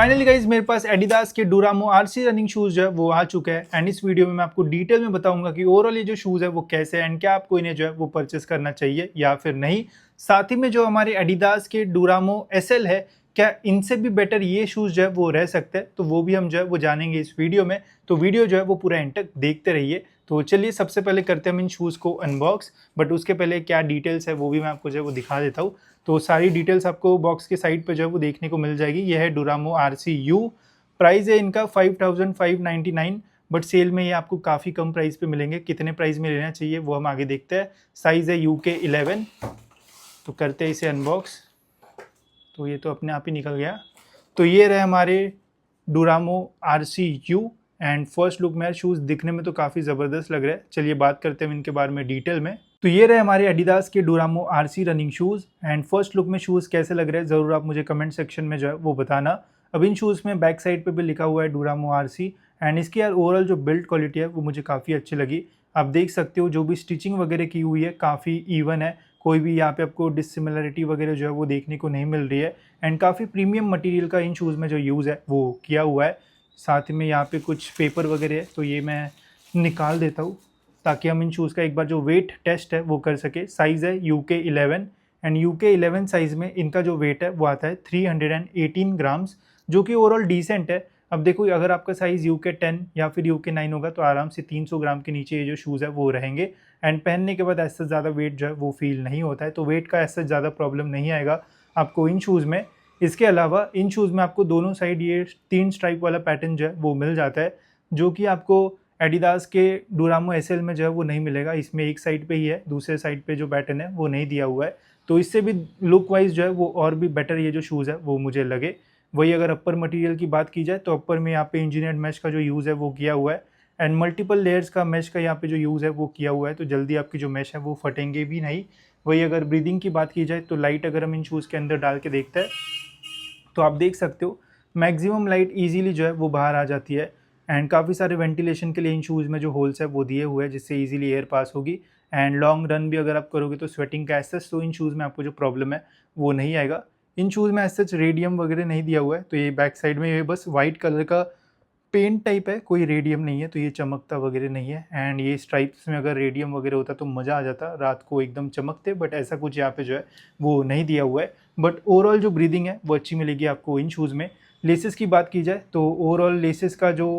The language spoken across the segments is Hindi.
फाइनली गाइज मेरे पास एडिडास के डुरामो आरसी रनिंग शूज जो है वो आ चुका है एंड इस वीडियो में मैं आपको डिटेल में बताऊंगा कि ओवरऑल ये जो शूज है वो कैसे है एंड क्या आपको इन्हें जो है वो परचेस करना चाहिए या फिर नहीं। साथ ही में जो हमारे एडिडास के डुरामो एसएल है, क्या इनसे भी बेटर ये शूज जो है वो रह सकते हैं, तो वो भी हम जो है वो जानेंगे इस वीडियो में। तो वीडियो जो है वो पूरा एंड तक देखते रहिए। तो चलिए सबसे पहले करते हैं हम इन शूज़ को अनबॉक्स, बट उसके पहले क्या डिटेल्स है वो भी मैं आपको जो है वो दिखा देता हूँ। तो सारी डिटेल्स आपको बॉक्स के साइड पे जो है वो देखने को मिल जाएगी। यह है डुरामो RCU। प्राइस है इनका 5599, बट सेल में ये आपको काफ़ी कम प्राइस पे मिलेंगे। कितने प्राइस में लेना चाहिए वो हम आगे देखते हैं। साइज़ है UK11। तो करते हैं इसे अनबॉक्स। तो ये तो अपने आप ही निकल गया। तो ये रहे हमारे डुरामो RCU एंड फर्स्ट लुक में शूज़ दिखने में तो काफ़ी ज़बरदस्त लग रहा है। चलिए बात करते हैं इनके बारे में डिटेल में। तो ये रहे हमारे एडिडास के डुरामो RC running shoes and first look में शूज़ कैसे लग रहे हैं ज़रूर आप मुझे कमेंट सेक्शन में जो है वो बताना। अब इन शूज़ में बैक साइड पे भी लिखा हुआ है डुरामो RC एंड इसकी यार ओवरऑल जो बिल्ड क्वालिटी है वो मुझे काफ़ी अच्छी लगी। आप देख सकते हो जो भी स्टिचिंग वगैरह की हुई है काफ़ी इवन है, कोई भी यहाँ पे आपको डिसिमिलरिटी वगैरह जो है वो देखने को नहीं मिल रही है एंड काफ़ी प्रीमियम मटेरियल का इन शूज़ में जो यूज़ है वो किया हुआ है। साथ में यहाँ पे कुछ पेपर वगैरह है तो ये मैं निकाल देता हूँ ताकि हम इन शूज़ का एक बार जो वेट टेस्ट है वो कर सके। साइज़ है UK11 एंड UK11 साइज़ में इनका जो वेट है वो आता है 318 ग्राम्स, जो कि ओवरऑल डिसेंट है। अब देखो अगर आपका साइज़ UK10 या फिर UK9 होगा तो आराम से 300 ग्राम के नीचे ये जो शूज़ है वो रहेंगे एंड पहनने के बाद ऐसा ज़्यादा वेट जो है वो फील नहीं होता है। तो वेट का ऐसा ज़्यादा प्रॉब्लम नहीं आएगा आपको इन शूज़ में। इसके अलावा इन शूज़ में आपको दोनों साइड ये 3 स्ट्राइप वाला पैटर्न जो है वो मिल जाता है, जो कि आपको एडिडास के डुरामो एसएल में जो है वो नहीं मिलेगा। इसमें एक साइड पे ही है, दूसरे साइड पे जो पैटर्न है वो नहीं दिया हुआ है। तो इससे भी लुक वाइज जो है वो और भी बेटर ये जो शूज़ है वो मुझे लगे। वही अगर अपर मटेरियल की बात की जाए तो अपर में यहाँ पे इंजीनियर्ड मैश का जो यूज़ है वो किया हुआ है एंड मल्टीपल लेयर्स का मैश का यहाँ पे जो यूज़ है वो किया हुआ है, तो जल्दी आपकी जो मैश है वो फटेंगे भी नहीं। वही अगर ब्रीदिंग की बात की जाए तो लाइट अगर हम इन शूज़ के अंदर डाल के देखते हैं तो आप देख सकते हो मैक्सिमम लाइट इजीली जो है वो बाहर आ जाती है एंड काफ़ी सारे वेंटिलेशन के लिए इन शूज़ में जो होल्स है वो दिए हुए हैं जिससे इजीली एयर पास होगी एंड लॉन्ग रन भी अगर आप करोगे तो स्वेटिंग का एसेस तो इन शूज़ में आपको जो प्रॉब्लम है वो नहीं आएगा। इन शूज़ में एसेस रेडियम वगैरह नहीं दिया हुआ है, तो ये बैक साइड में ये बस वाइट कलर का पेंट टाइप है, कोई रेडियम नहीं है, तो ये चमकता वगैरह नहीं है एंड ये स्ट्राइप्स में अगर रेडियम वगैरह होता तो मज़ा आ जाता, रात को एकदम चमकते, बट ऐसा कुछ यहाँ पे जो है वो नहीं दिया हुआ है। बट ओवरऑल जो ब्रीदिंग है वो अच्छी मिलेगी आपको इन शूज़ में। लेसेस की बात की जाए तो ओवरऑल लेसेस का जो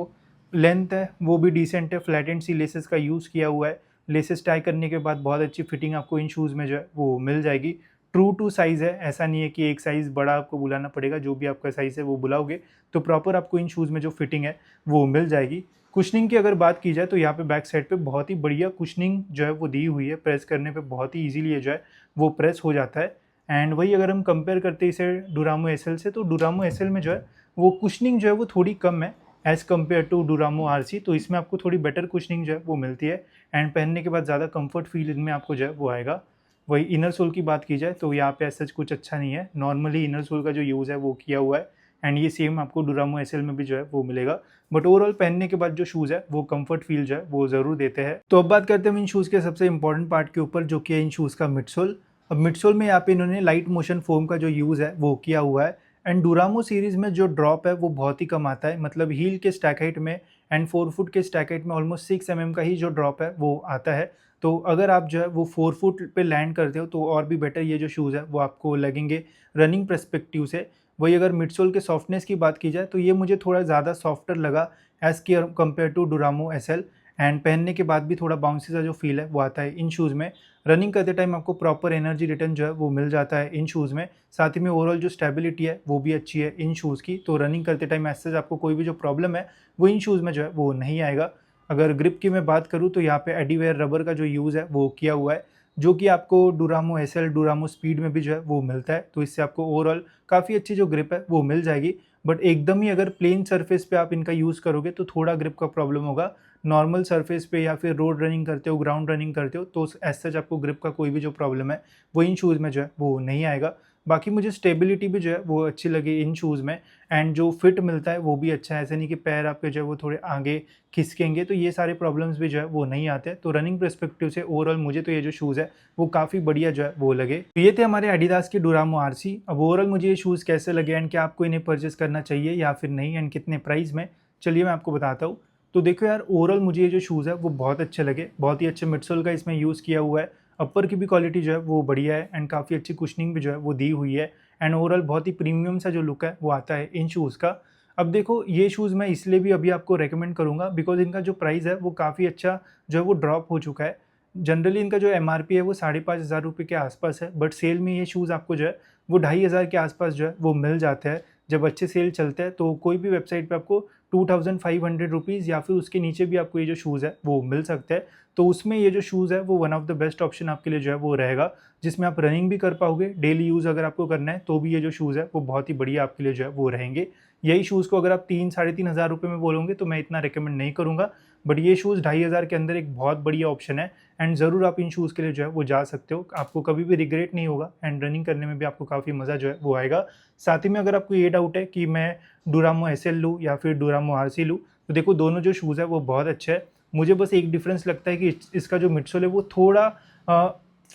लेंथ है वो भी डिसेंट है, फ्लैट एंड सी लेसेस का यूज़ किया हुआ है। लेसेस टाई करने के बाद बहुत अच्छी फिटिंग आपको इन शूज़ में जो है वो मिल जाएगी। ट्रू टू साइज़ है, ऐसा नहीं है कि एक साइज़ बड़ा आपको बुलाना पड़ेगा, जो भी आपका साइज़ है वो बुलाओगे तो प्रॉपर आपको इन शूज़ में जो फिटिंग है वो मिल जाएगी। कुशनिंग की अगर बात की जाए तो यहाँ पे बैक साइड पे बहुत ही बढ़िया कुशनिंग जो है वो दी हुई है, प्रेस करने पे बहुत ही इजीली जो है वो प्रेस हो जाता है एंड वही अगर हम कंपेयर करते हैं इसे डुरामो एसएल से तो डुरामो एसएल में जो है वो कुशनिंग जो है वो थोड़ी कम है एज़ कम्पेयर टू डुरामो RC, तो इसमें आपको थोड़ी बेटर कुशनिंग जो है वो मिलती है एंड पहनने के बाद ज़्यादा कंफर्ट फील इनमें आपको जो है वो आएगा। वही इनर सोल की बात की जाए तो यहाँ पे ऐसा कुछ अच्छा नहीं है, नॉर्मली इनर सोल का जो यूज़ है वो किया हुआ है एंड ये सेम आपको डुरामो एसएल में भी जो है वो मिलेगा। बट ओवरऑल पहनने के बाद जो शूज़ है वो कंफर्ट फील जो है वो ज़रूर देते हैं। तो अब बात करते हैं इन शूज़ के सबसे इंपॉर्टेंट पार्ट के ऊपर, जो कि है इन शूज़ का मिडसोल। अब मिडसोल में यहाँ पे इन्होंने लाइट मोशन फोम का जो यूज़ है वो किया हुआ है एंड डुरामो सीरीज़ में जो ड्रॉप है वो बहुत ही कम आता है, मतलब हील के स्टैक हाइट में एंड 4 फुट के स्टैक हाइट में ऑलमोस्ट 6 mm का ही जो ड्रॉप है वो आता है। तो अगर आप जो है वो 4 फुट पे लैंड करते हो तो और भी बेटर ये जो शूज़ है वो आपको लगेंगे रनिंग पर्सपेक्टिव से। वही अगर मिडसोल के सॉफ्टनेस की बात की जाए तो ये मुझे थोड़ा ज़्यादा सॉफ्टर लगा as compare to Duramo SL and पहनने के बाद भी थोड़ा बाउंसी सा जो फील है वो आता है इन शूज़ में। रनिंग करते टाइम आपको प्रॉपर एनर्जी रिटर्न जो है वो मिल जाता है इन शूज़ में। साथ ही में ओवरऑल जो स्टेबिलिटी है वो भी अच्छी है इन शूज़ की, तो रनिंग करते टाइम ऐसे आपको कोई भी जो प्रॉब्लम है वो इन शूज़ में जो है वो नहीं आएगा। अगर ग्रिप की मैं बात करूँ तो यहाँ पे एडीवेयर रबर का जो यूज़ है वो किया हुआ है, जो कि आपको डुरामो एसएल डुरामो स्पीड में भी जो है वो मिलता है, तो इससे आपको ओवरऑल काफ़ी अच्छी जो ग्रिप है वो मिल जाएगी। बट एकदम ही अगर प्लेन सरफेस पे आप इनका यूज़ करोगे तो थोड़ा ग्रिप का प्रॉब्लम होगा। नॉर्मल सरफेस पे या फिर रोड रनिंग करते हो, ग्राउंड रनिंग करते हो तो एज सच आपको ग्रिप का कोई भी जो प्रॉब्लम है वो इन शूज़ में जो है वो नहीं आएगा। बाकी मुझे स्टेबिलिटी भी जो है वो अच्छी लगी इन शूज़ में, एंड जो फिट मिलता है वो भी अच्छा है। ऐसा नहीं कि पैर आपके जो है वो थोड़े आगे खिसकेंगे, तो ये सारे प्रॉब्लम्स भी जो है वो नहीं आते। तो रनिंग पर्सपेक्टिव से ओवरऑल मुझे तो ये जो शूज़ है वो काफ़ी बढ़िया जो है वो लगे। तो ये थे हमारे एडिडास के डुरामो आरसी। अब ओवरऑल मुझे ये शूज़ कैसे लगे एंड क्या आपको इन्हें परचेस करना चाहिए या फिर नहीं, एंड कितने प्राइस में, चलिए मैं आपको बताता हूँ। तो देखो यार, ओवरऑल मुझे ये जो शूज़ है वो बहुत अच्छे लगे। बहुत ही अच्छे मिडसोल का इसमें यूज़ किया हुआ है। अपर की भी क्वालिटी जो है वो बढ़िया है एंड काफ़ी अच्छी कुशनिंग भी जो है वो दी हुई है, एंड ओवरऑल बहुत ही प्रीमियम सा जो लुक है वो आता है इन शूज़ का। अब देखो, ये शूज़ मैं इसलिए भी अभी आपको रेकमेंड करूँगा बिकॉज़ इनका जो प्राइस है वो काफ़ी अच्छा जो है वो ड्रॉप हो चुका है। जनरली इनका जो एमआरपी है वो 5,500 रुपये के आसपास है, बट सेल में ये शूज़ आपको जो है वो 2,500 के आसपास जो है वो मिल जाते हैं। जब अच्छे सेल चलते हैं तो कोई भी वेबसाइट पे आपको 2,500 रुपीज़ या फिर उसके नीचे भी आपको ये जो शूज़ है वो मिल सकते हैं। तो उसमें ये जो शूज़ है वो one of the best option आपके लिए जो है वो रहेगा, जिसमें आप रनिंग भी कर पाओगे। डेली यूज़ अगर आपको करना है तो भी ये जो शूज़ है वो बहुत ही बढ़िया आपके लिए जो है वो रहेंगे। यही शूज़ को अगर आप 3-3,500 रुपये में बोलोगे तो मैं इतना रिकमेंड नहीं करूँगा, बट ये शूज़ 2,500 के अंदर एक बहुत बढ़िया ऑप्शन है, एंड ज़रूर आप इन शूज़ के लिए जो है वो जा सकते हो। आपको कभी भी रिग्रेट नहीं होगा एंड रनिंग करने में भी आपको काफ़ी मज़ा जो है वो आएगा। साथ ही में अगर आपको ये डाउट है कि मैं डुरामो एसएल लूँ या फिर डुरामो आरसी लूँ, तो देखो दोनों जो शूज़ है वो बहुत अच्छे हैं। मुझे बस एक डिफरेंस लगता है कि इसका जो मिडसोल है वो थोड़ा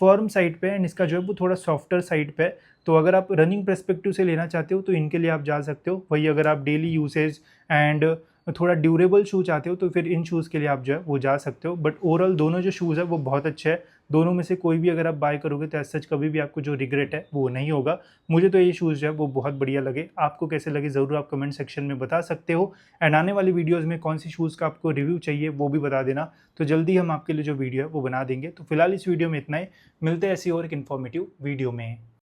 फर्म साइड पे है एंड इसका जो है वो थोड़ा सॉफ्टर साइड पे है। तो अगर आप रनिंग पर्सपेक्टिव से लेना चाहते हो तो इनके लिए आप जा सकते हो। वही अगर आप डेली यूसेज एंड थोड़ा ड्यूरेबल शू चाहते हो तो फिर इन शूज़ के लिए आप जो है वो जा सकते हो। बट ओवरऑल दोनों जो शूज़ है वो बहुत अच्छे हैं। दोनों में से कोई भी अगर आप बाय करोगे तो एज सच कभी भी आपको जो रिग्रेट है वो नहीं होगा। मुझे तो ये शूज़ जो है वो बहुत बढ़िया लगे। आपको कैसे लगे ज़रूर आप कमेंट सेक्शन में बता सकते हो, एंड आने वाली वीडियोज़ में कौन सी शूज़ का आपको रिव्यू चाहिए वो भी बता देना। तो जल्दी हम आपके लिए जो वीडियो है वो बना देंगे। तो फिलहाल इस वीडियो में इतना ही, मिलते हैं ऐसी और एक इन्फॉर्मेटिव वीडियो में।